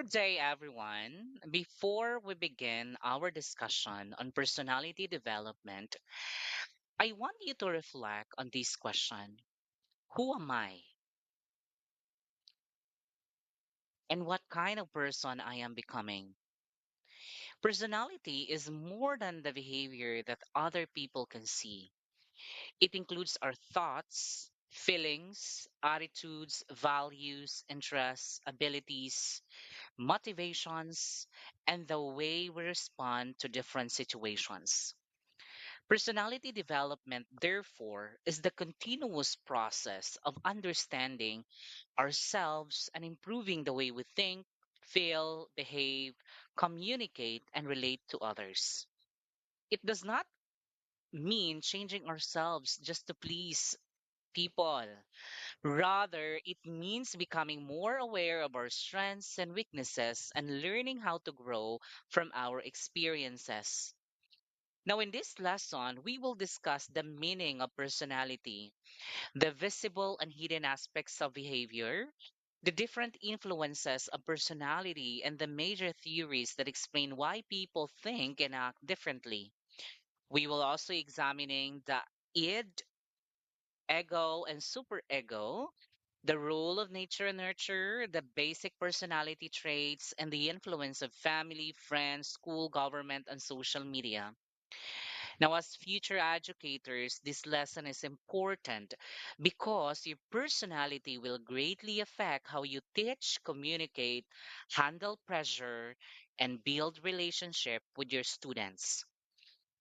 Good day, everyone. Before we begin our discussion on personality development, I want you to reflect on this question: who am I? And what kind of person I am becoming? Personality is more than the behavior that other people can see. It includes our thoughts, feelings, attitudes, values, interests, abilities, motivations, and the way we respond to different situations. Personality development, therefore, is the continuous process of understanding ourselves and improving the way we think, feel, behave, communicate, and relate to others. It does not mean changing ourselves just to please people. Rather, it means becoming more aware of our strengths and weaknesses and learning how to grow from our experiences. Now, in this lesson, we will discuss the meaning of personality, the visible and hidden aspects of behavior, the different influences of personality, and the major theories that explain why people think and act differently. We will also examining the id, ego, and superego, the role of nature and nurture, the basic personality traits, and the influence of family, friends, school, government, and social media. Now, as future educators, this lesson is important because your personality will greatly affect how you teach, communicate, handle pressure, and build relationship with your students.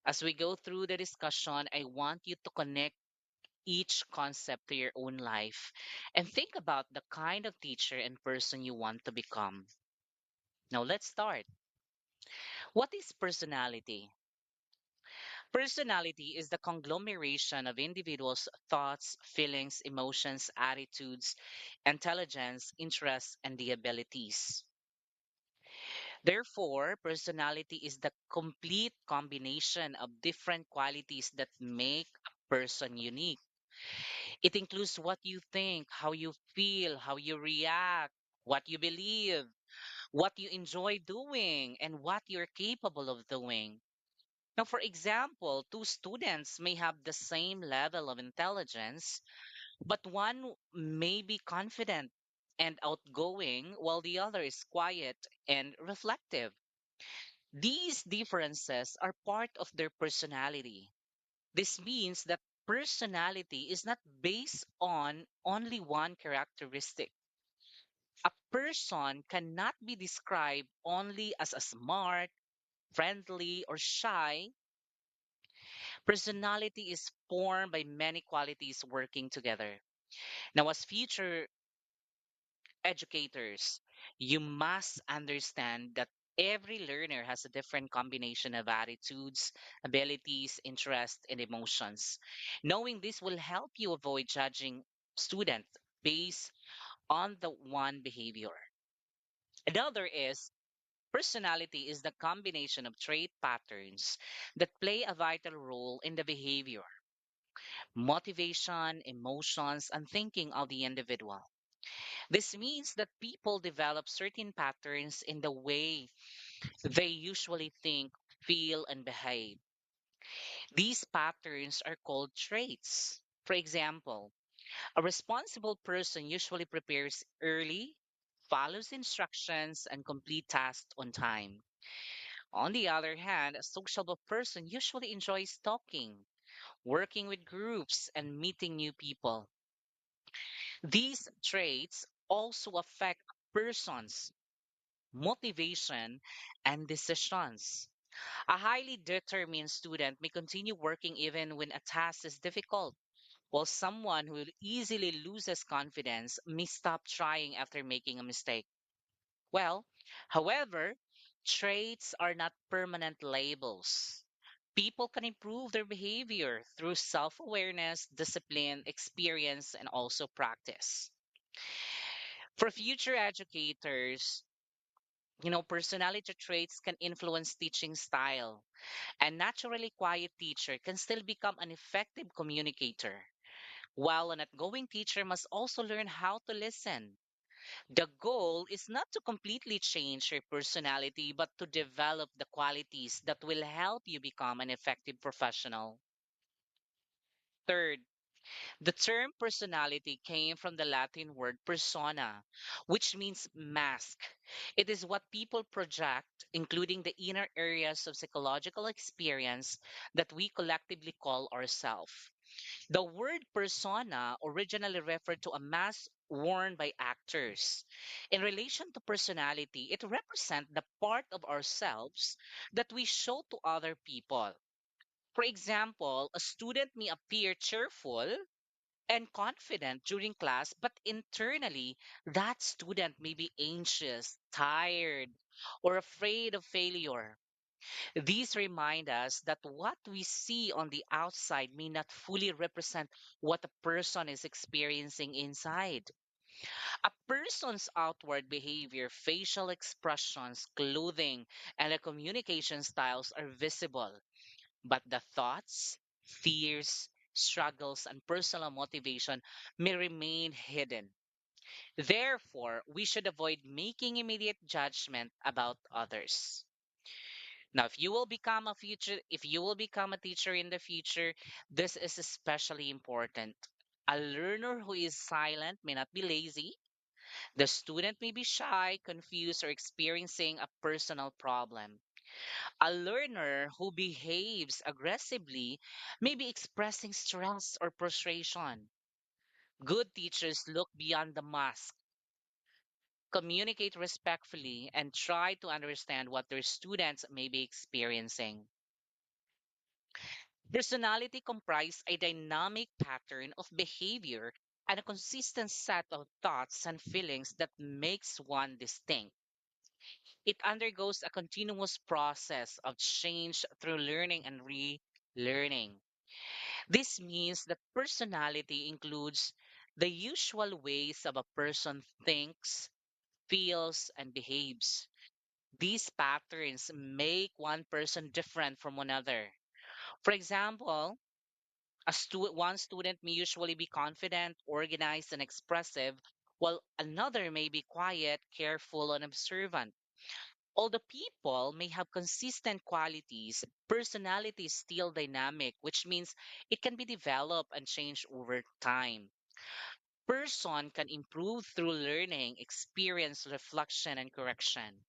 As we go through the discussion, I want you to connect each concept to your own life and think about the kind of teacher and person you want to become. Now, let's start. What is personality? Personality is the conglomeration of individuals' thoughts, feelings, emotions, attitudes, intelligence, interests, and the abilities. Therefore, personality is the complete combination of different qualities that make a person unique. It includes what you think, how you feel, how you react, what you believe, what you enjoy doing, and what you're capable of doing. Now, for example, two students may have the same level of intelligence, but one may be confident and outgoing while the other is quiet and reflective. These differences are part of their personality. This means that personality is not based on only one characteristic. A person cannot be described only as a smart, friendly, or shy. Personality is formed by many qualities working together. Now, as future educators, you must understand that every learner has a different combination of attitudes, abilities, interests, and emotions. Knowing this will help you avoid judging students based on the one behavior. Another is personality is the combination of trait patterns that play a vital role in the behavior, motivation, emotions, and thinking of the individual. This means that people develop certain patterns in the way they usually think, feel, and behave. These patterns are called traits. For example, a responsible person usually prepares early, follows instructions, and complete tasks on time. On the other hand, a sociable person usually enjoys talking, working with groups, and meeting new people. These traits also affect a person's motivation and decisions. A highly determined student may continue working even when a task is difficult, while someone who easily loses confidence may stop trying after making a mistake. Well, however, traits are not permanent labels. People can improve their behavior through self awareness, discipline, experience, and also practice. For future educators, personality traits can influence teaching style. A naturally quiet teacher can still become an effective communicator, while an outgoing teacher must also learn how to listen. The goal is not to completely change your personality, but to develop the qualities that will help you become an effective professional. Third, the term personality came from the Latin word persona, which means mask. It is what people project, including the inner areas of psychological experience that we collectively call ourself. The word persona originally referred to a mask worn by actors. In relation to personality, it represents the part of ourselves that we show to other people. For example, a student may appear cheerful and confident during class, but internally, that student may be anxious, tired, or afraid of failure. These remind us that what we see on the outside may not fully represent what a person is experiencing inside. A person's outward behavior, facial expressions, clothing, and their communication styles are visible, but the thoughts, fears, struggles, and personal motivation may remain hidden. Therefore, we should avoid making immediate judgment about others. Now, if you will become a teacher in the future, this is especially important. A learner who is silent may not be lazy. The student may be shy, confused, or experiencing a personal problem. A learner who behaves aggressively may be expressing stress or frustration. Good teachers look beyond the mask, communicate respectfully, and try to understand what their students may be experiencing. Personality comprises a dynamic pattern of behavior and a consistent set of thoughts and feelings that makes one distinct. It undergoes a continuous process of change through learning and relearning. This means that personality includes the usual ways of a person thinks, feels, and behaves. These patterns make one person different from another. For example, one student may usually be confident, organized, and expressive, while another may be quiet, careful, and observant. Although people may have consistent qualities, personality is still dynamic, which means it can be developed and changed over time. Person can improve through learning, experience, reflection, and correction.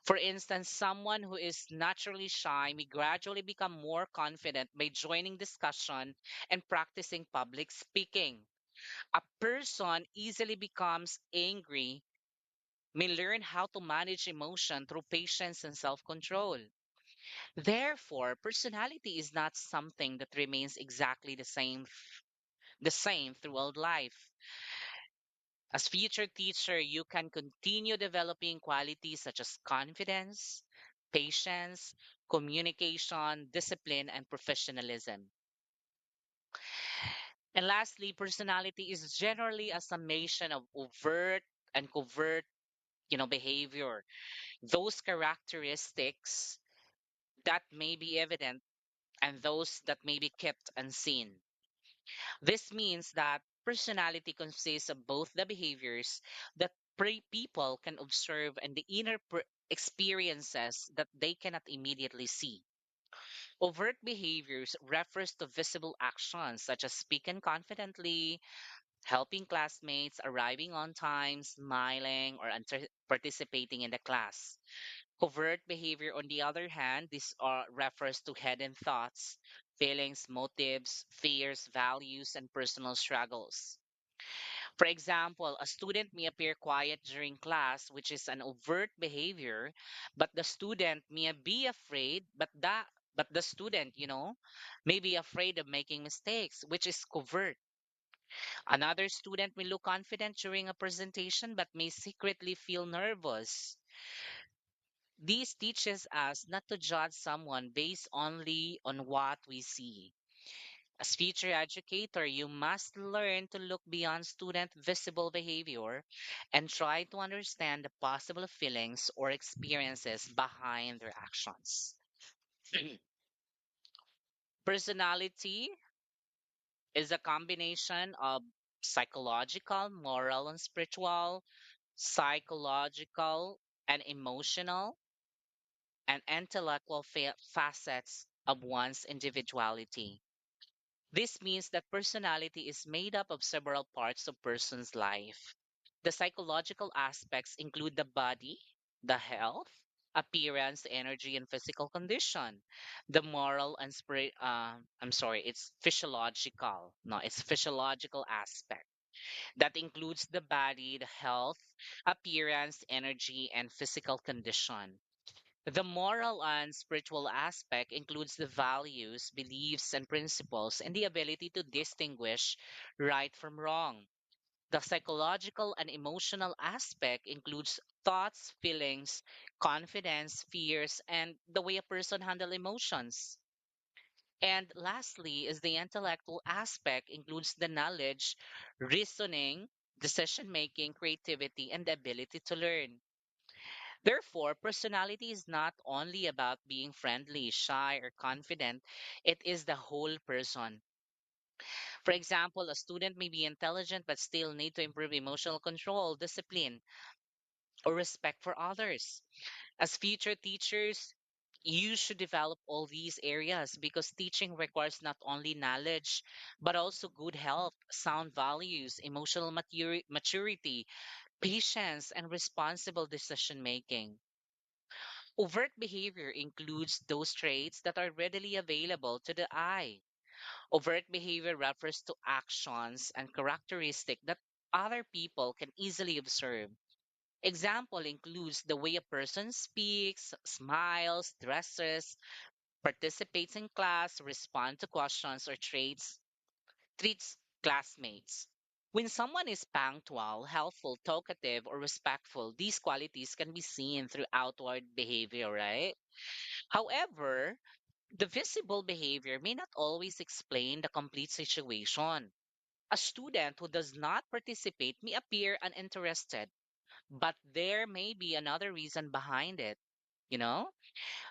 For instance, someone who is naturally shy may gradually become more confident by joining discussion and practicing public speaking. A person easily becomes angry may learn how to manage emotion through patience and self-control. Therefore, personality is not something that remains exactly the same throughout life. As future teacher, you can continue developing qualities such as confidence, patience, communication, discipline, and professionalism. And lastly, personality is generally a summation of overt and covert, behavior. Those characteristics that may be evident and those that may be kept unseen. This means that personality consists of both the behaviors that people can observe and the inner experiences that they cannot immediately see. Overt behaviors refers to visible actions such as speaking confidently, helping classmates, arriving on time, smiling, or participating in the class. Covert behavior, on the other hand, refers to hidden thoughts, feelings, motives, fears, values, and personal struggles. For example, a student may appear quiet during class, which is an overt behavior, but the student may be afraid, but the student, may be afraid of making mistakes, which is covert. Another student may look confident during a presentation but may secretly feel nervous. This teaches us not to judge someone based only on what we see. As future educator, you must learn to look beyond student visible behavior and try to understand the possible feelings or experiences behind their actions. Personality is a combination of psychological, moral, and spiritual. psychological and emotional and intellectual facets of one's individuality. This means that personality is made up of several parts of person's life. The psychological aspects include the body, the health, appearance, energy, and physical condition. The moral and it's physiological. No, it's physiological aspect. That includes the body, the health, appearance, energy, and physical condition. The moral and spiritual aspect includes the values, beliefs, and principles, and the ability to distinguish right from wrong. The psychological and emotional aspect includes thoughts, feelings, confidence, fears, and the way a person handles emotions. And lastly, is the intellectual aspect includes the knowledge, reasoning, decision making, creativity, and the ability to learn. Therefore, personality is not only about being friendly, shy, or confident, it is the whole person. For example, a student may be intelligent but still need to improve emotional control, discipline, or respect for others. As future teachers, you should develop all these areas because teaching requires not only knowledge, but also good health, sound values, emotional maturity, patience, and responsible decision making. Overt behavior includes those traits that are readily available to the eye. Overt behavior refers to actions and characteristics that other people can easily observe. Example includes the way a person speaks, smiles, dresses, participates in class, responds to questions, or treats classmates. When someone is punctual, helpful, talkative, or respectful, these qualities can be seen through outward behavior, right? However, the visible behavior may not always explain the complete situation. A student who does not participate may appear uninterested, but there may be another reason behind it. You know,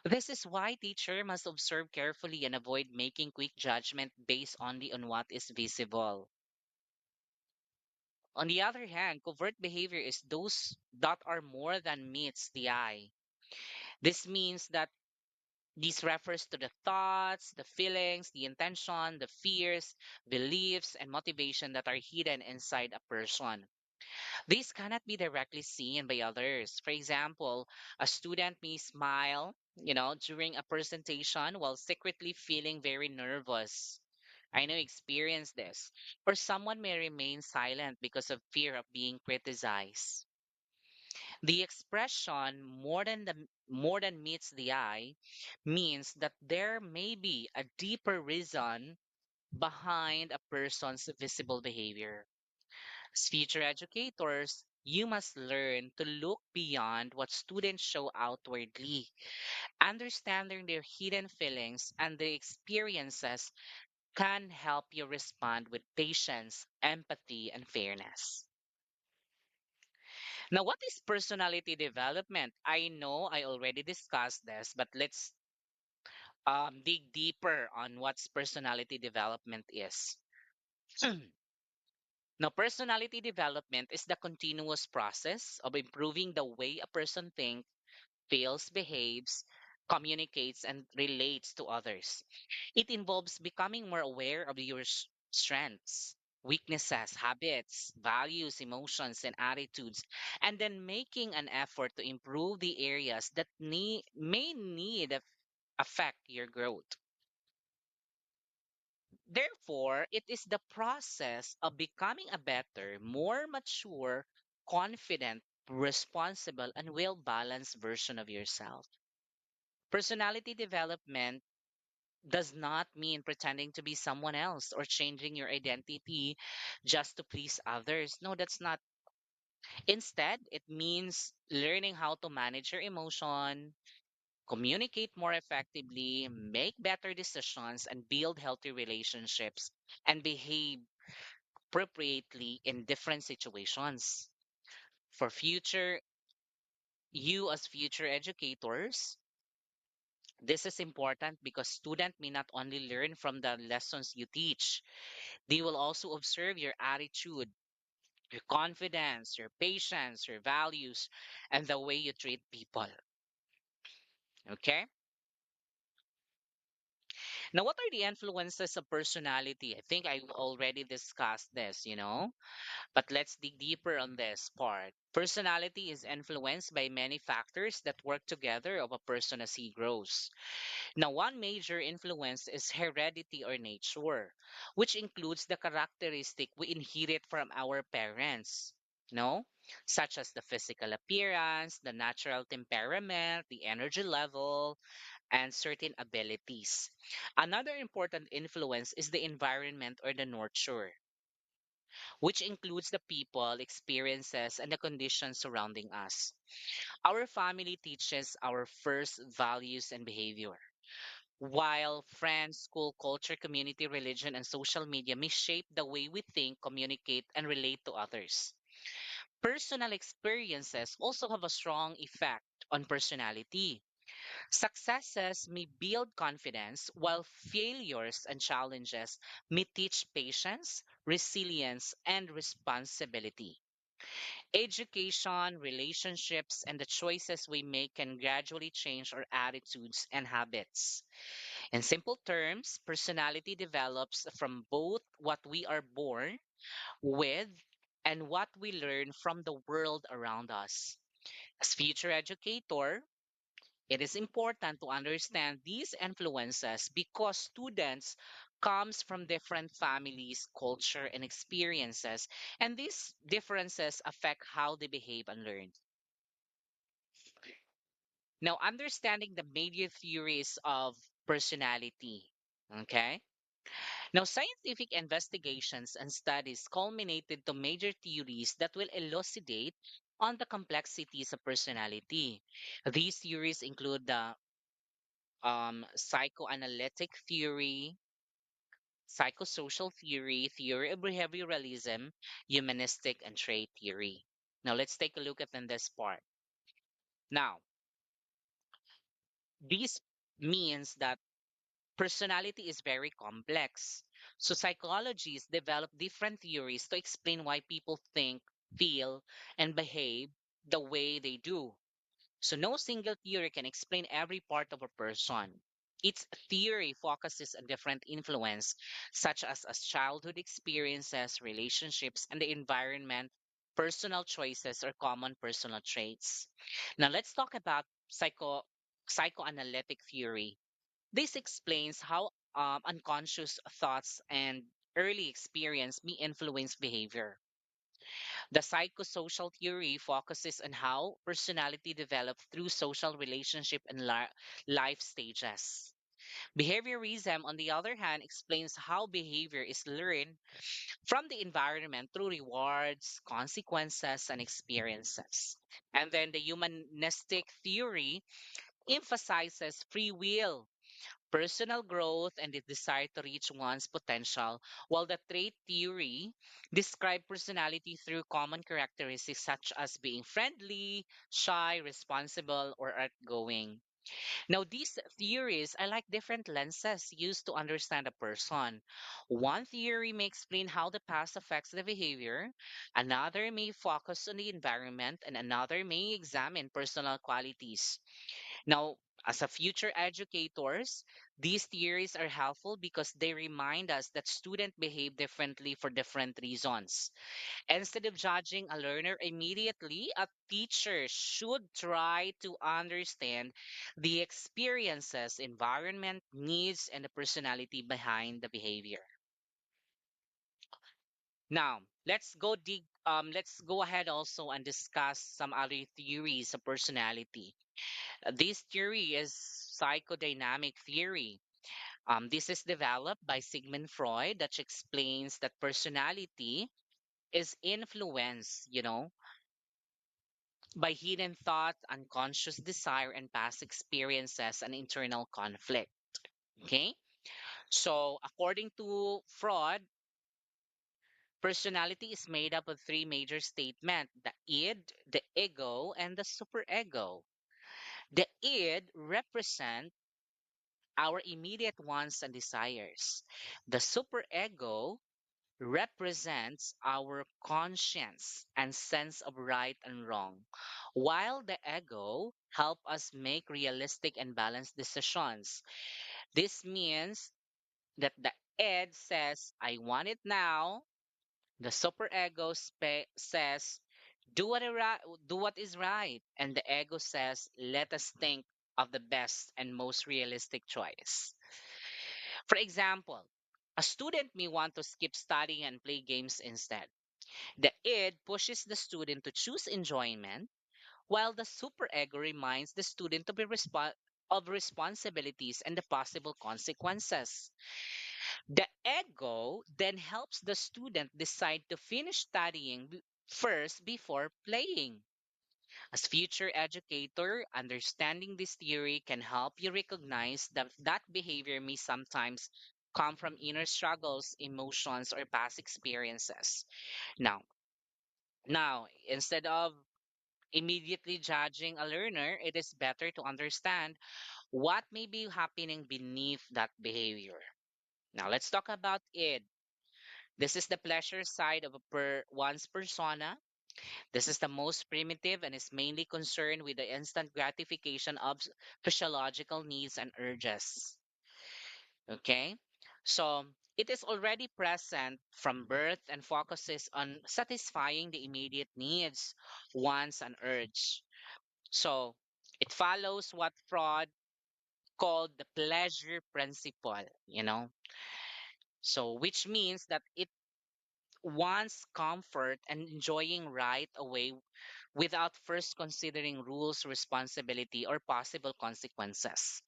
this is why teacher must observe carefully and avoid making quick judgment based only on what is visible. On the other hand, covert behavior is those that are more than meets the eye. This means that this refers to the thoughts, the feelings, the intention, the fears, beliefs, and motivation that are hidden inside a person. These cannot be directly seen by others. For example, a student may smile, during a presentation while secretly feeling very nervous. I know experience this. Or someone may remain silent because of fear of being criticized. The expression more than meets the eye means that there may be a deeper reason behind a person's visible behavior. As future educators, you must learn to look beyond what students show outwardly, understanding their hidden feelings and their experiences can help you respond with patience, empathy, and fairness. Now, what is personality development? I know I already discussed this, but let's dig deeper on what personality development is. Now, personality development is the continuous process of improving the way a person thinks, feels, behaves, communicates, and relates to others. It involves becoming more aware of your strengths, weaknesses, habits, values, emotions, and attitudes, and then making an effort to improve the areas that may need affect your growth. Therefore, it is the process of becoming a better, more mature, confident, responsible, and well balanced version of yourself. Personality development does not mean pretending to be someone else or changing your identity just to please others. No, that's not. Instead, it means learning how to manage your emotion, communicate more effectively, make better decisions, and build healthy relationships and behave appropriately in different situations. For future, you as future educators, this is important because students may not only learn from the lessons you teach, they will also observe your attitude, your confidence, your patience, your values, and the way you treat people. Okay? Now, what are the influences of personality? I think I already discussed this. But let's dig deeper on this part. Personality is influenced by many factors that work together of a person as he grows. Now, one major influence is heredity or nature, which includes the characteristic we inherit from our parents. No, such as the physical appearance, the natural temperament, the energy level, and certain abilities. Another important influence is the environment or the nurture, which includes the people, experiences, and the conditions surrounding us. Our family teaches our first values and behavior, while friends, school, culture, community, religion, and social media may shape the way we think, communicate, and relate to others. Personal experiences also have a strong effect on personality. Successes may build confidence, while failures and challenges may teach patience, resilience, and responsibility. Education, relationships, and the choices we make can gradually change our attitudes and habits. In simple terms, personality develops from both what we are born with and what we learn from the world around us. As future educator, it is important to understand these influences because students comes from different families, culture, and experiences, and these differences affect how they behave and learn. Now, understanding the major theories of personality. Okay? Now, scientific investigations and studies culminated to major theories that will elucidate on the complexities of personality. These theories include the psychoanalytic theory, psychosocial theory, theory of behavioralism, humanistic, and trait theory. Now, let's take a look at in this part. Now, this means that personality is very complex. So psychologists develop different theories to explain why people think, feel, and behave the way they do. So no single theory can explain every part of a person. Each theory focuses on different influence, such as childhood experiences, relationships, and the environment, personal choices, or common personal traits. Now let's talk about psychoanalytic theory. This explains how unconscious thoughts and early experience may influence behavior. The psychosocial theory focuses on how personality develops through social relationship and life stages. Behaviorism, on the other hand, explains how behavior is learned from the environment through rewards, consequences, and experiences. And then the humanistic theory emphasizes free will, personal growth, and the desire to reach one's potential, while the trait theory describes personality through common characteristics such as being friendly, shy, responsible, or outgoing. Now, these theories are like different lenses used to understand a person. One theory may explain how the past affects the behavior, another may focus on the environment, and another may examine personal qualities. Now, as a future educators, these theories are helpful because they remind us that students behave differently for different reasons. Instead of judging a learner immediately, a teacher should try to understand the experiences, environment, needs, and the personality behind the behavior. Now, let's go ahead also and discuss some other theories of personality. This theory is psychodynamic theory. This is developed by Sigmund Freud, that explains that personality is influenced, by hidden thought, unconscious desire, and past experiences and internal conflict. Okay? So, according to Freud, personality is made up of three major statements: the id, the ego, and the superego. The id represents our immediate wants and desires. The superego represents our conscience and sense of right and wrong, while the ego help us make realistic and balanced decisions. This means that the id says, I want it now. The superego says, do what is right. And the ego says, let us think of the best and most realistic choice. For example, a student may want to skip studying and play games instead. The id pushes the student to choose enjoyment, while the superego reminds the student to of responsibilities and the possible consequences. The ego then helps the student decide to finish studying first before playing. As future educator, understanding this theory can help you recognize that behavior may sometimes come from inner struggles, emotions, or past experiences. Now, instead of immediately judging a learner, it is better to understand what may be happening beneath that behavior. Now, let's talk about id. This is the pleasure side of one's persona. This is the most primitive and is mainly concerned with the instant gratification of physiological needs and urges. Okay? So, it is already present from birth and focuses on satisfying the immediate needs, wants, and urge. So, it follows what Freud called the pleasure principle. So, which means that it wants comfort and enjoying right away without first considering rules, responsibility, or possible consequences.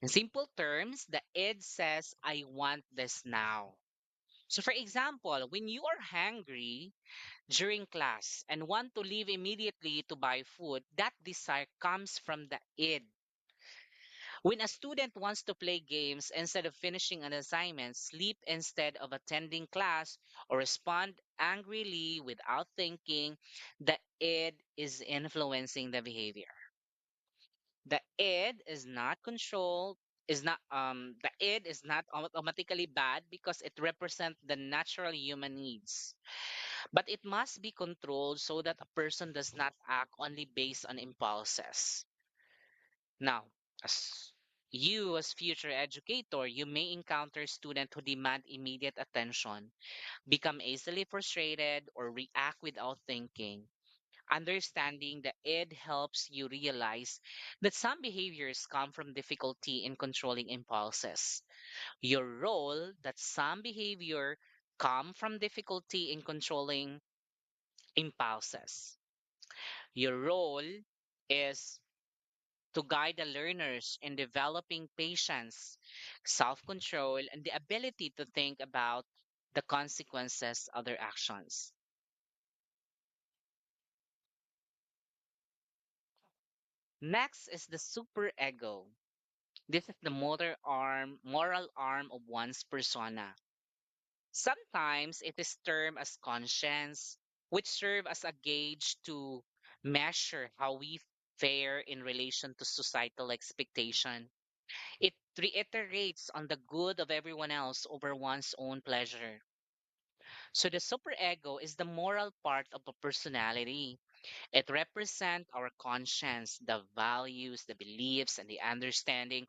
In simple terms, the id says, I want this now. So, for example, when you are hungry during class and want to leave immediately to buy food, that desire comes from the id. When a student wants to play games instead of finishing an assignment, sleep instead of attending class, or respond angrily without thinking, the id is influencing the behavior. The id is not controlled, is not the id is not automatically bad because it represents the natural human needs. But it must be controlled so that a person does not act only based on impulses. Now, as future educator, you may encounter students who demand immediate attention, become easily frustrated, or react without thinking. Understanding the id helps you realize that some behaviors come from difficulty in controlling impulses. Your role that some behavior come from difficulty in controlling impulses. Your role is to guide the learners in developing patience, self control, and the ability to think about the consequences of their actions. Next is the superego. This is the moral arm of one's persona. Sometimes it is termed as conscience, which serve as a gauge to measure how we fare in relation to societal expectation. It reiterates on the good of everyone else over one's own pleasure. So the superego is the moral part of a personality. It represents our conscience, the values, the beliefs, and the understanding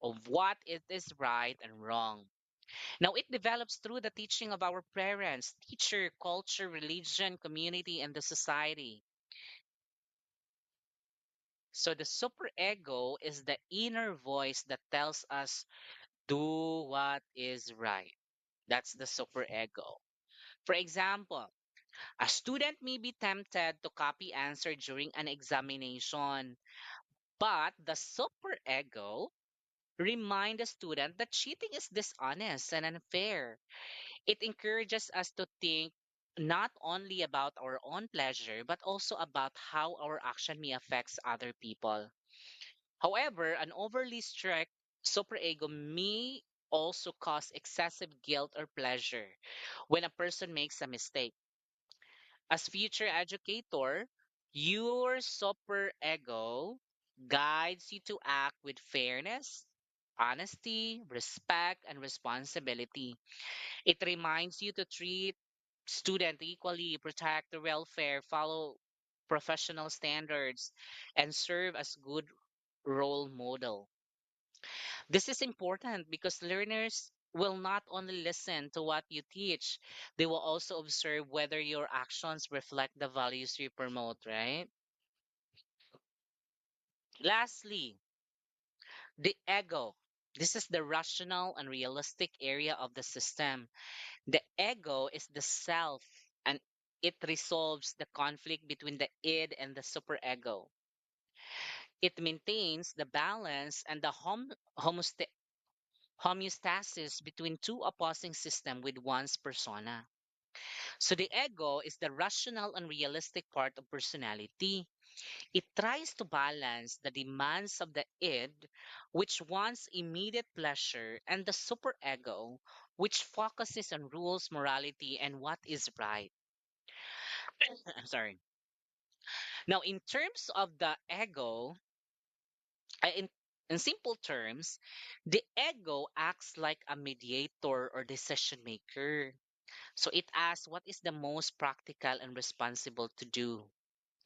of what it is right and wrong. Now, it develops through the teaching of our parents, teacher, culture, religion, community, and the society. So the superego is the inner voice that tells us, do what is right. That's the superego. For example, a student may be tempted to copy answer during an examination, but the superego remind the student that cheating is dishonest and unfair. It encourages us to think not only about our own pleasure, but also about how our action may affect other people. However, an overly strict superego may also cause excessive guilt or pleasure when a person makes a mistake. As future educator, your superego guides you to act with fairness, honesty, respect, and responsibility. It reminds you to treat student equally, protect the welfare, follow professional standards, and serve as good role model. This is important because learners will not only listen to what you teach, they will also observe whether your actions reflect the values you promote, right? Lastly, the ego. This is the rational and realistic area of the system. The ego is the self, and it resolves the conflict between the id and the superego. It maintains the balance and the homeostasis between two opposing systems with one's persona. So the ego is the rational and realistic part of personality. It tries to balance the demands of the id, which wants immediate pleasure, and the superego, which focuses on rules, morality, and what is right. I'm sorry. Now, in terms of the ego, uh, in, in simple terms, the ego acts like a mediator or decision maker. So it asks what is the most practical and responsible to do,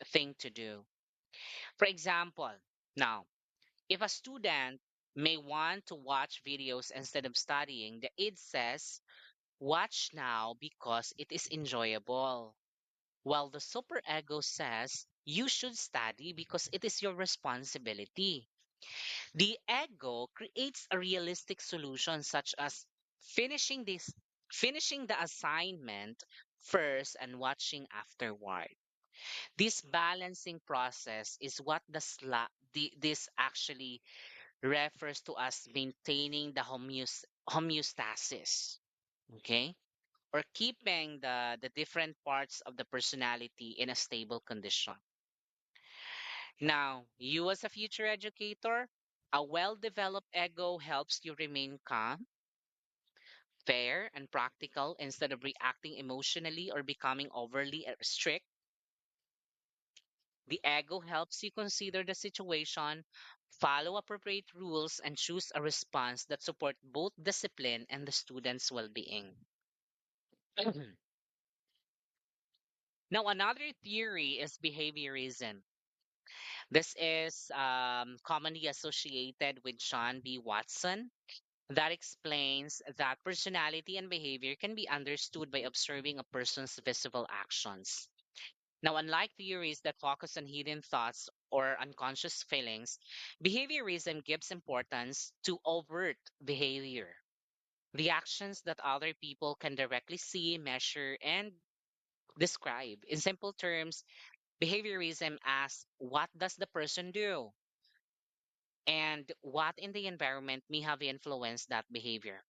thing to do. For example, now, if a student may want to watch videos instead of studying, the id says, watch now because it is enjoyable. While the superego says, you should study because it is your responsibility. The ego creates a realistic solution such as finishing this finishing the assignment first and watching afterward. This balancing process is what this actually refers to as maintaining the homeostasis, okay? Or keeping the different parts of the personality in a stable condition. Now, you as a future educator, a well-developed ego helps you remain calm, fair, and practical instead of reacting emotionally or becoming overly strict. The ego helps you consider the situation, follow appropriate rules, and choose a response that support both discipline and the student's well-being. Now, another theory is behaviorism. This is commonly associated with John B. Watson. That explains that personality and behavior can be understood by observing a person's visible actions. Now, unlike theories that focus on hidden thoughts or unconscious feelings, behaviorism gives importance to overt behavior, the actions that other people can directly see, measure, and describe. In simple terms, behaviorism asks what does the person do and what in the environment may have influenced that behavior.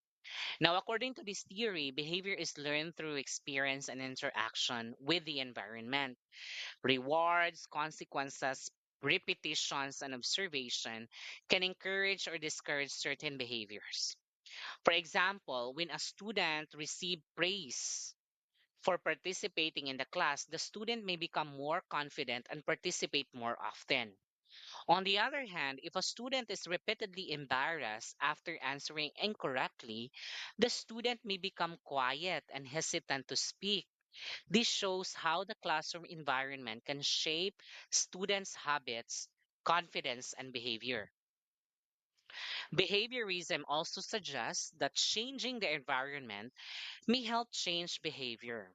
Now, according to this theory, behavior is learned through experience and interaction with the environment. Rewards, consequences, repetitions, and observation can encourage or discourage certain behaviors. For example, when a student receives praise for participating in the class, the student may become more confident and participate more often. On the other hand, if a student is repeatedly embarrassed after answering incorrectly, the student may become quiet and hesitant to speak. This shows how the classroom environment can shape students' habits, confidence, and behavior. Behaviorism also suggests that changing the environment may help change behavior.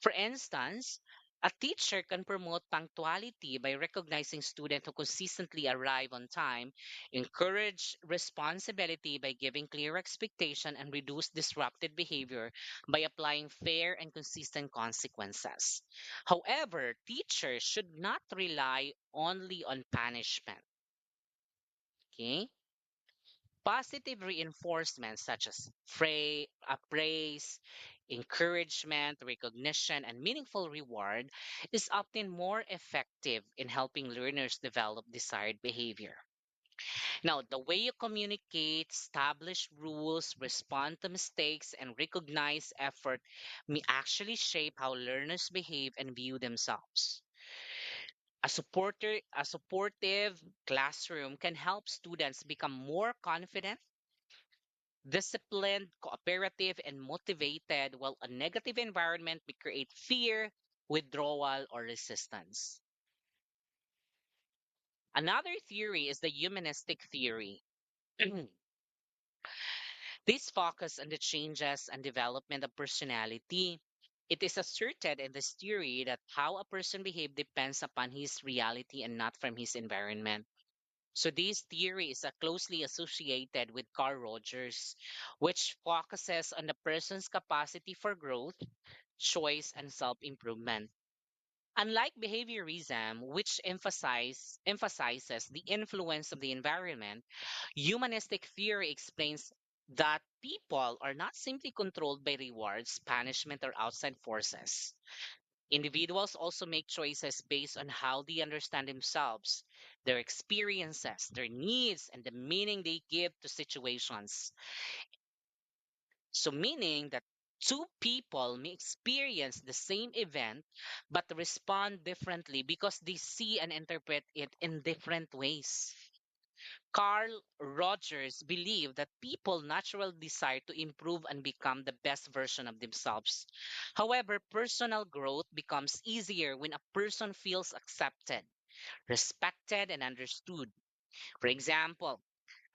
For instance, a teacher can promote punctuality by recognizing students who consistently arrive on time, encourage responsibility by giving clear expectation, and reduce disruptive behavior by applying fair and consistent consequences. However, teachers should not rely only on punishment. Okay? Positive reinforcement such as praise, encouragement, recognition, and meaningful reward is often more effective in helping learners develop desired behavior. Now, the way you communicate, establish rules, respond to mistakes, and recognize effort may actually shape how learners behave and view themselves. A supportive classroom can help students become more confident disciplined, cooperative, and motivated, while a negative environment may create fear, withdrawal, or resistance. Another theory is the humanistic theory. This focus on the changes and development of personality. It is asserted in this theory that how a person behaves depends upon his reality and not from his environment. So this theory is closely associated with Carl Rogers, which focuses on the person's capacity for growth, choice, and self-improvement. Unlike behaviorism, which emphasizes the influence of the environment, humanistic theory explains that people are not simply controlled by rewards, punishment, or outside forces. Individuals also make choices based on how they understand themselves, their experiences, their needs, and the meaning they give to situations. So, meaning that two people may experience the same event but respond differently because they see and interpret it in different ways. Carl Rogers believed that people naturally desire to improve and become the best version of themselves. However, personal growth becomes easier when a person feels accepted, respected, and understood. For example,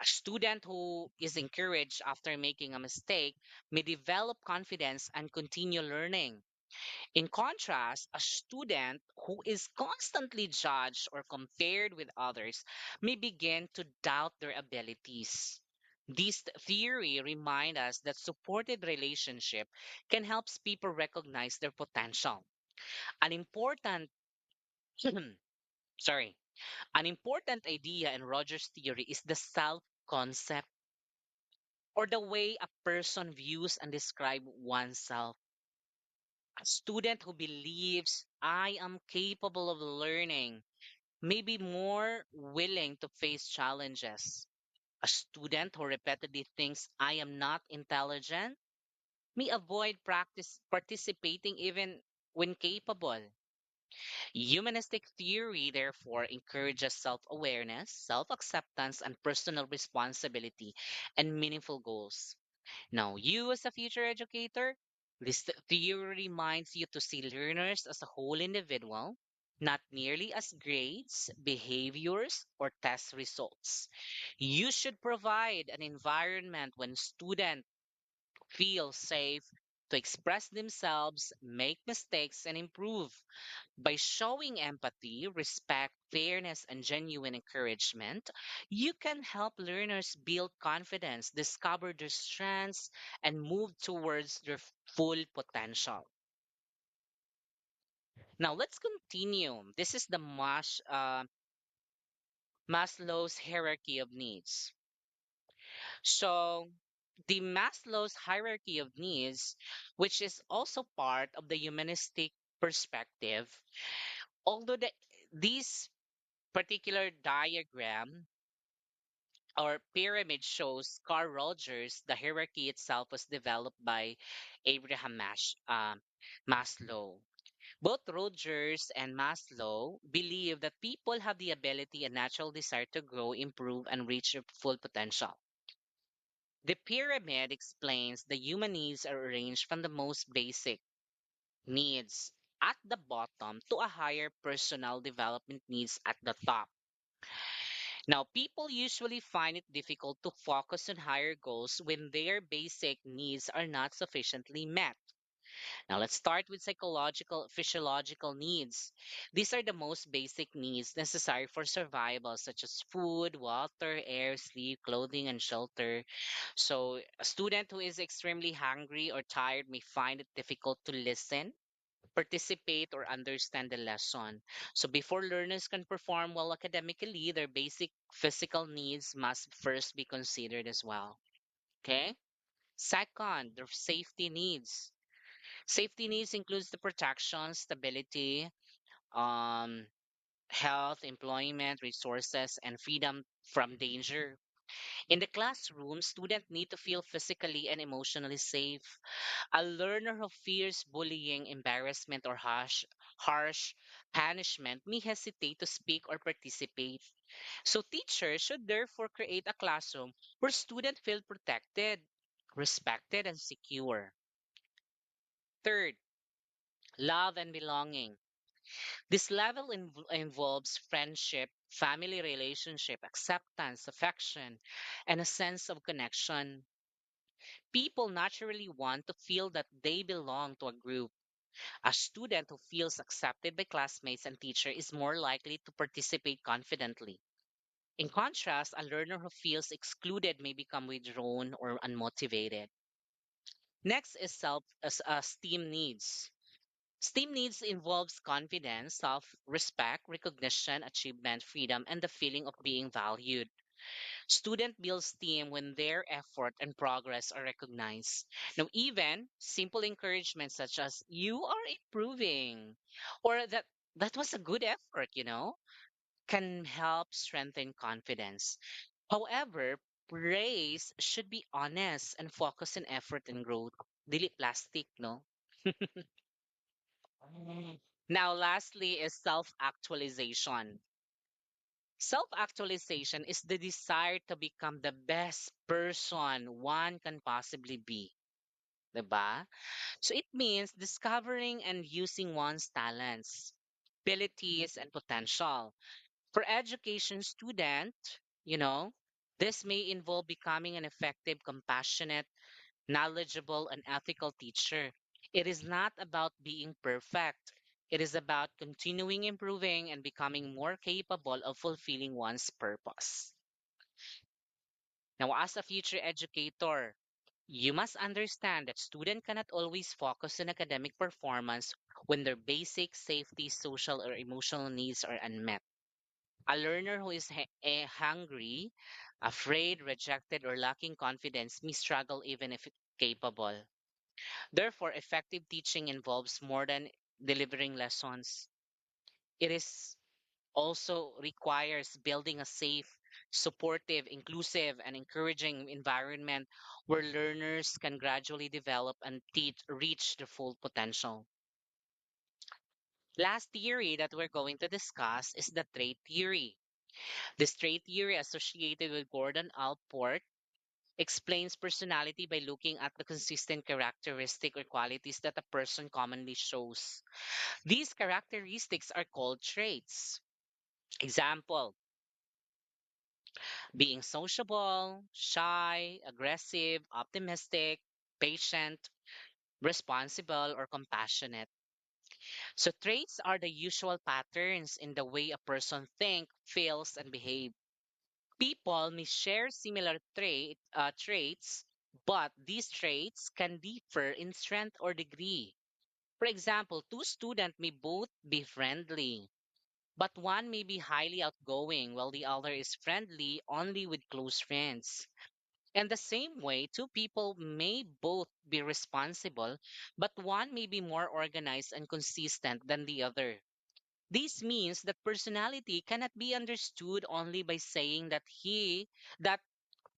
a student who is encouraged after making a mistake may develop confidence and continue learning. In contrast, a student who is constantly judged or compared with others may begin to doubt their abilities. This theory reminds us that supported relationship can help people recognize their potential. An important sorry, an important idea in Rogers' theory is the self concept, or the way a person views and describes oneself. A student who believes I am capable of learning may be more willing to face challenges. A student who repeatedly thinks I am not intelligent may avoid practice participating even when capable. Humanistic theory, therefore, encourages self awareness, self acceptance, and personal responsibility and meaningful goals. Now, you as a future educator, this theory reminds you to see learners as a whole individual, not merely as grades, behaviors, or test results. You should provide an environment when students feel safe to express themselves, make mistakes, and improve. By showing empathy, respect, fairness, and genuine encouragement, you can help learners build confidence, discover their strengths, and move towards their full potential. Now, let's continue. This is the Maslow's hierarchy of needs. So, the Maslow's hierarchy of needs, which is also part of the humanistic perspective, although these particular diagram or pyramid shows Carl Rogers, the hierarchy itself was developed by Maslow. Both Rogers and Maslow believe that people have the ability and natural desire to grow, improve, and reach their full potential. The pyramid explains the human needs are arranged from the most basic needs at the bottom to a higher personal development needs at the top. Now, people usually find it difficult to focus on higher goals when their basic needs are not sufficiently met. Now, let's start with psychological, physiological needs. These are the most basic needs necessary for survival, such as food, water, air, sleep, clothing, and shelter. So, a student who is extremely hungry or tired may find it difficult to listen, participate, or understand the lesson. So before learners can perform well academically, their basic physical needs must first be considered as well. Okay? Second, their safety needs. Safety needs includes the protection, stability, um, health, employment, resources, and freedom from danger. In the classroom, students need to feel physically and emotionally safe. A learner who fears bullying, embarrassment, or harsh punishment may hesitate to speak or participate. So teachers should therefore create a classroom where students feel protected. respected, and secure. Third, love and belonging. This level involves friendship, family relationship, acceptance, affection, and a sense of connection. People naturally want to feel that they belong to a group. A student who feels accepted by classmates and teacher is more likely to participate confidently. In contrast, a learner who feels excluded may become withdrawn or unmotivated. Next is esteem needs. STEAM needs involves confidence, self-respect, recognition, achievement, freedom, and the feeling of being valued. Student builds STEAM when their effort and progress are recognized. Now, even simple encouragement such as "you are improving" or "that was a good effort," can help strengthen confidence. However, praise should be honest and focus on effort and growth. Dili plastic, no? Now, lastly, is self actualization. Self actualization is the desire to become the best person one can possibly be. Diba? So it means discovering and using one's talents, abilities, and potential. For education student, you know, this may involve becoming an effective, compassionate, knowledgeable, and ethical teacher. It is not about being perfect. It is about continuing improving and becoming more capable of fulfilling one's purpose. Now, as a future educator, you must understand that students cannot always focus on academic performance when their basic safety, social, or emotional needs are unmet. A learner who is hungry, afraid, rejected, or lacking confidence may struggle even if capable. Therefore, effective teaching involves more than delivering lessons. It is also requires building a safe, supportive, inclusive, and encouraging environment where learners can gradually develop and reach their full potential. Last theory that we're going to discuss is the trait theory. This trait theory, associated with Gordon Allport, explains personality by looking at the consistent characteristic or qualities that a person commonly shows. These characteristics are called traits. Example: being sociable, shy, aggressive, optimistic, patient, responsible, or compassionate. So traits are the usual patterns in the way a person thinks, feels, and behaves. People may share similar traits, but these traits can differ in strength or degree. For example, two students may both be friendly, but one may be highly outgoing while the other is friendly only with close friends. In the same way, two people may both be responsible, but one may be more organized and consistent than the other. This means that personality cannot be understood only by saying that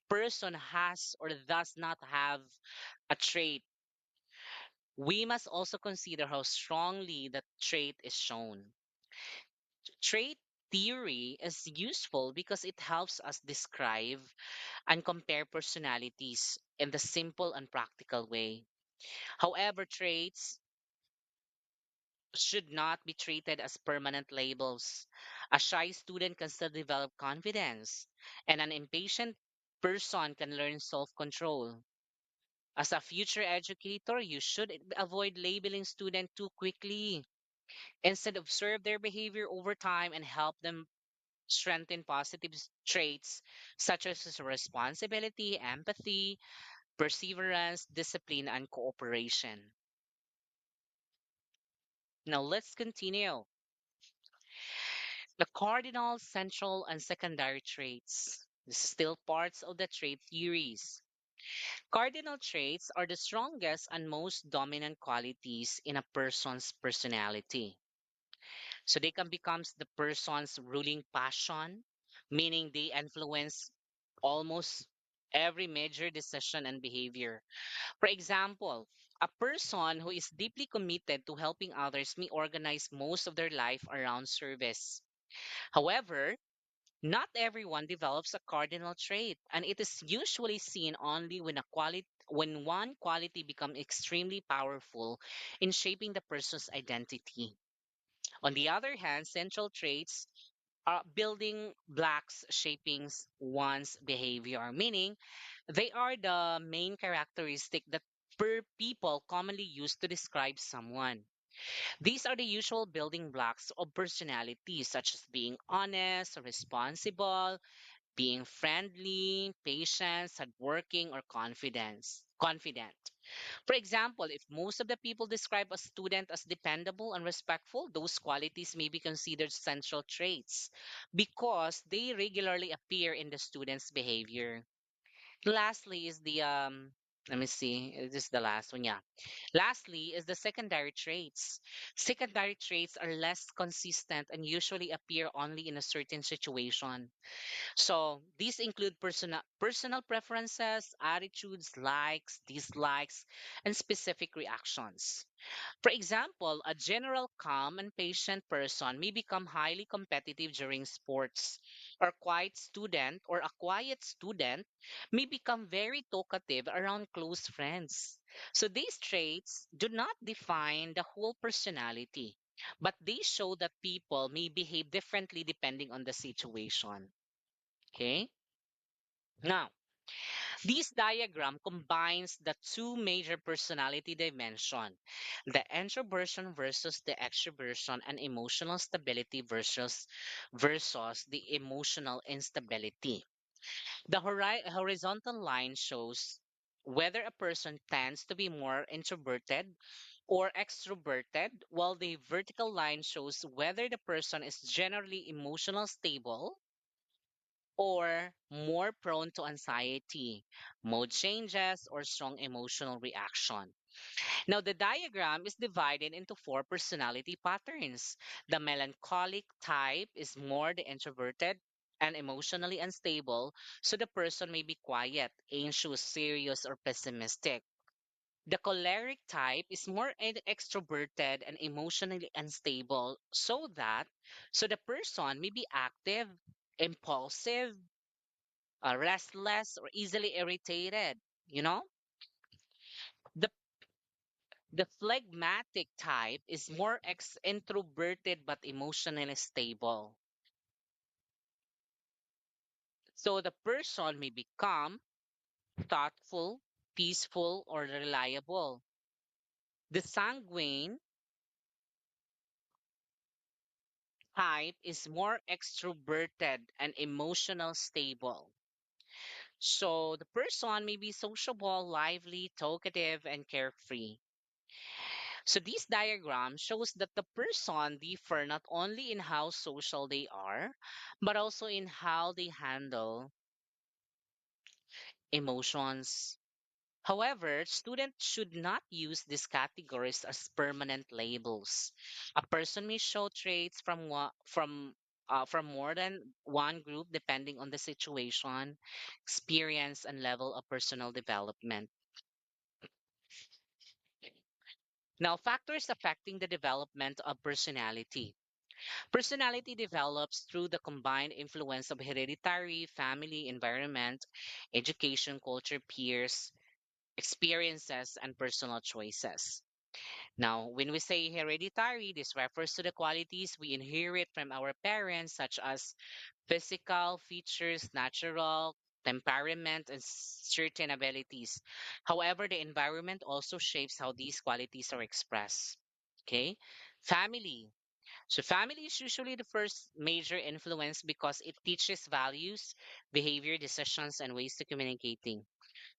person has or does not have a trait. We must also consider how strongly that trait is shown. Trait theory is useful because it helps us describe and compare personalities in the simple and practical way. However, traits should not be treated as permanent labels. A shy student can still develop confidence, and an impatient person can learn self control. As a future educator, you should avoid labeling students too quickly. Instead, observe their behavior over time and help them strengthen positive traits such as responsibility, empathy, perseverance, discipline, and cooperation. Now let's continue. The cardinal, central, and secondary traits. This is still parts of the trait theories. Cardinal traits are the strongest and most dominant qualities in a person's personality. So they can become the person's ruling passion, meaning they influence almost every major decision and behavior. For example, a person who is deeply committed to helping others may organize most of their life around service. However, not everyone develops a cardinal trait, and it is usually seen only when when one quality becomes extremely powerful in shaping the person's identity. On the other hand, central traits are building blocks shaping one's behavior, meaning they are the main characteristic that people commonly use to describe someone. These are the usual building blocks of personality, such as being honest, responsible, being friendly, patient, hardworking, or confident. For example, if most of the people describe a student as dependable and respectful, those qualities may be considered central traits because they regularly appear in the student's behavior. Lastly is the let me see, this is the last one, yeah. Lastly is the secondary traits. Secondary traits are less consistent and usually appear only in a certain situation. So these include personal preferences, attitudes, likes, dislikes, and specific reactions. For example, a general calm and patient person may become highly competitive during sports, or a quiet student may become very talkative around close friends. So these traits do not define the whole personality, but they show that people may behave differently depending on the situation. Okay? Now, this diagram combines the two major personality dimension, the introversion versus the extroversion, and emotional stability versus the emotional instability. The horizontal line shows whether a person tends to be more introverted or extroverted, while the vertical line shows whether the person is generally emotional stable or more prone to anxiety, mood changes, or strong emotional reaction. Now, the diagram is divided into four personality patterns. The melancholic type is more the introverted and emotionally unstable, so the person may be quiet, anxious, serious, or pessimistic. The choleric type is more extroverted and emotionally unstable, so the person may be active, impulsive, restless, or easily irritated. You know, the the phlegmatic type is more introverted but emotionally stable. So the person may become thoughtful, peaceful, or reliable. The sanguine type is more extroverted and emotional stable. So the person may be sociable, lively, talkative, and carefree. So this diagram shows that the person differ not only in how social they are, but also in how they handle emotions. However, students should not use these categories as permanent labels. A person may show traits from more than one group depending on the situation, experience, and level of personal development. Now, factors affecting the development of personality. Personality develops through the combined influence of hereditary, family, environment, education, culture, peers, experiences, and personal choices. Now, when we say hereditary, this refers to the qualities we inherit from our parents, such as physical features, natural temperament, and certain abilities. However, the environment also shapes how these qualities are expressed. Okay? Family. So family is usually the first major influence because it teaches values, behavior, decisions, and ways to communicating.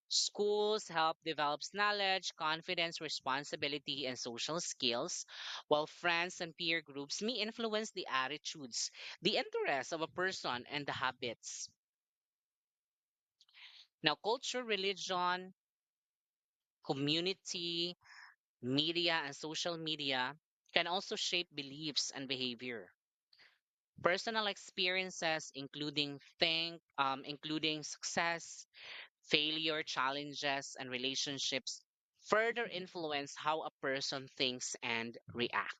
Schools help develops knowledge, confidence, responsibility, and social skills, while friends and peer groups may influence the attitudes, the interests of a person, and the habits. Now, culture, religion, community, media, and social media can also shape beliefs and behavior. Personal experiences, including success, failure, challenges, and relationships, further influence how a person thinks and reacts.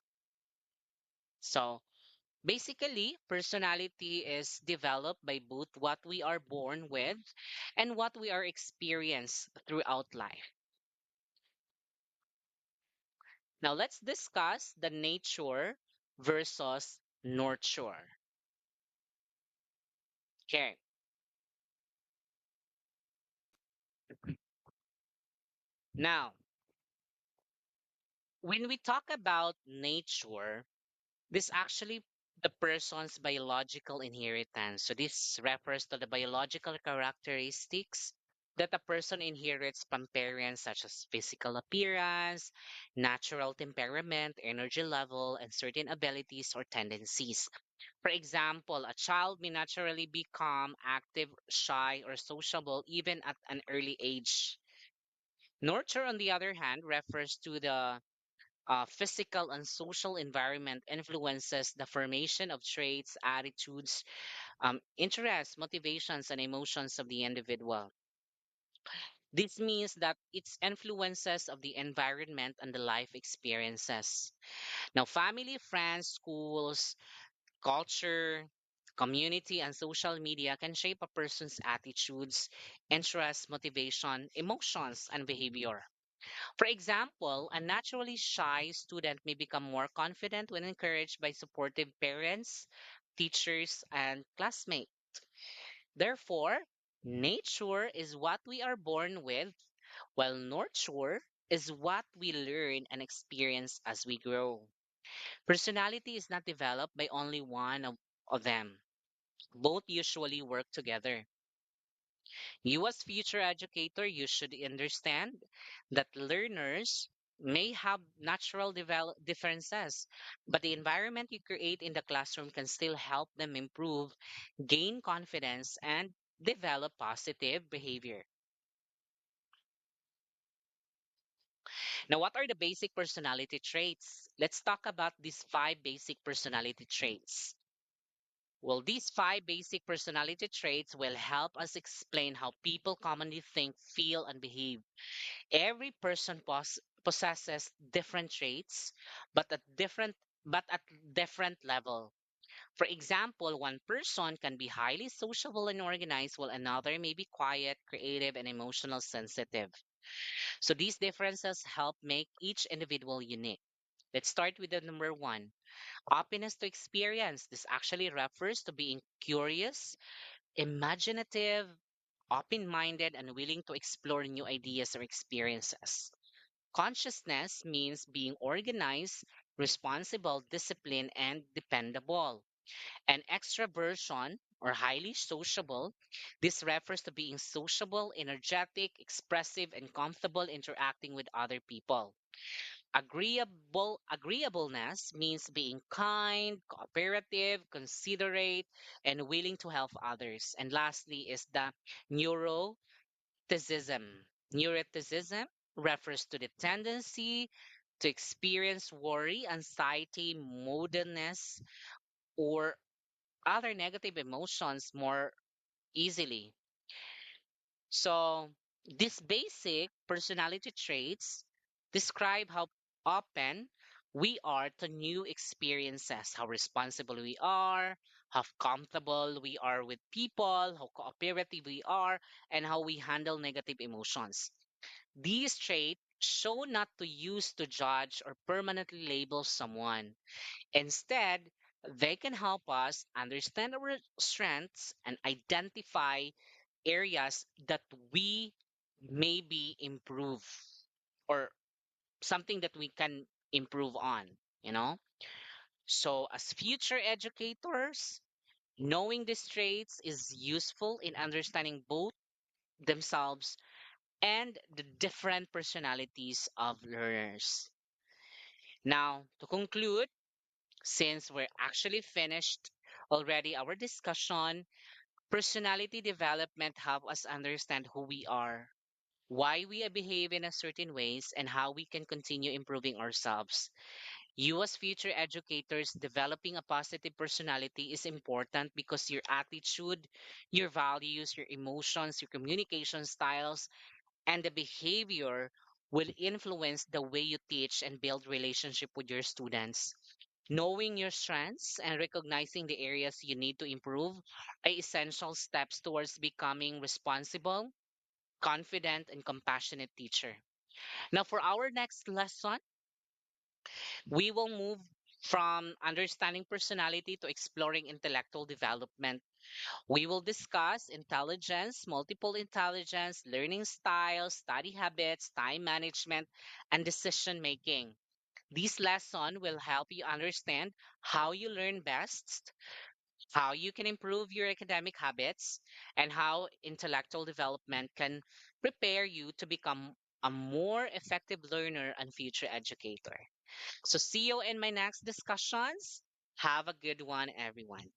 So, Basically, personality is developed by both what we are born with and what we are experienced throughout life. Now, let's discuss the nature versus nurture. Okay. Now, when we talk about nature, this actually the person's biological inheritance. So this refers to the biological characteristics that a person inherits from parents, such as physical appearance, natural temperament, energy level, and certain abilities or tendencies. For example, a child may naturally become active, shy, or sociable even at an early age. Nurture, on the other hand, refers to the physical and social environment influences the formation of traits, attitudes, interests, motivations, and emotions of the individual. This means that it's influences of the environment and the life experiences. Now, family, friends, schools, culture, community, and social media can shape a person's attitudes, interests, motivation, emotions, and behavior. For example, a naturally shy student may become more confident when encouraged by supportive parents, teachers, and classmates. Therefore, nature is what we are born with, while nurture is what we learn and experience as we grow. Personality is not developed by only one of them. Both usually work together. You, as future educator, you should understand that learners may have natural differences, but the environment you create in the classroom can still help them improve, gain confidence, and develop positive behavior. Now, what are the basic personality traits? Let's talk about these five basic personality traits. Well, these five basic personality traits will help us explain how people commonly think, feel, and behave. Every person possesses different traits, but at different level. For example, one person can be highly sociable and organized, while another may be quiet, creative, and emotional sensitive. So these differences help make each individual unique. Let's start with the number one, openness to experience. This actually refers to being curious, imaginative, open minded, and willing to explore new ideas or experiences. Consciousness means being organized, responsible, disciplined, and dependable. And extraversion, or highly sociable, this refers to being sociable, energetic, expressive, and comfortable interacting with other people. Agreeableness means being kind, cooperative, considerate, and willing to help others. And lastly is the neuroticism. Neuroticism refers to the tendency to experience worry, anxiety, moodiness, or other negative emotions more easily. So, these basic personality traits describe how open we are to new experiences, how responsible we are, how comfortable we are with people, how cooperative we are, and how we handle negative emotions. These traits show not to use to judge or permanently label someone. Instead, they can help us understand our strengths and identify areas that we maybe improve or something that we can improve on, you know? So, as future educators, knowing these traits is useful in understanding both themselves and the different personalities of learners. Now, to conclude, since we're actually finished already our discussion, personality development help us understand who we are, why we behave in a certain ways, and how we can continue improving ourselves. You, as future educators, developing a positive personality is important because your attitude, your values, your emotions, your communication styles, and the behavior will influence the way you teach and build relationship with your students. Knowing your strengths and recognizing the areas you need to improve are essential steps towards becoming responsible, confident, and compassionate teacher. Now, for our next lesson, we will move from understanding personality to exploring intellectual development. We will discuss intelligence, multiple intelligence, learning styles, study habits, time management, and decision making. This lesson will help you understand how you learn best, how you can improve your academic habits, and how intellectual development can prepare you to become a more effective learner and future educator. So, see you in my next discussions. Have a good one, everyone.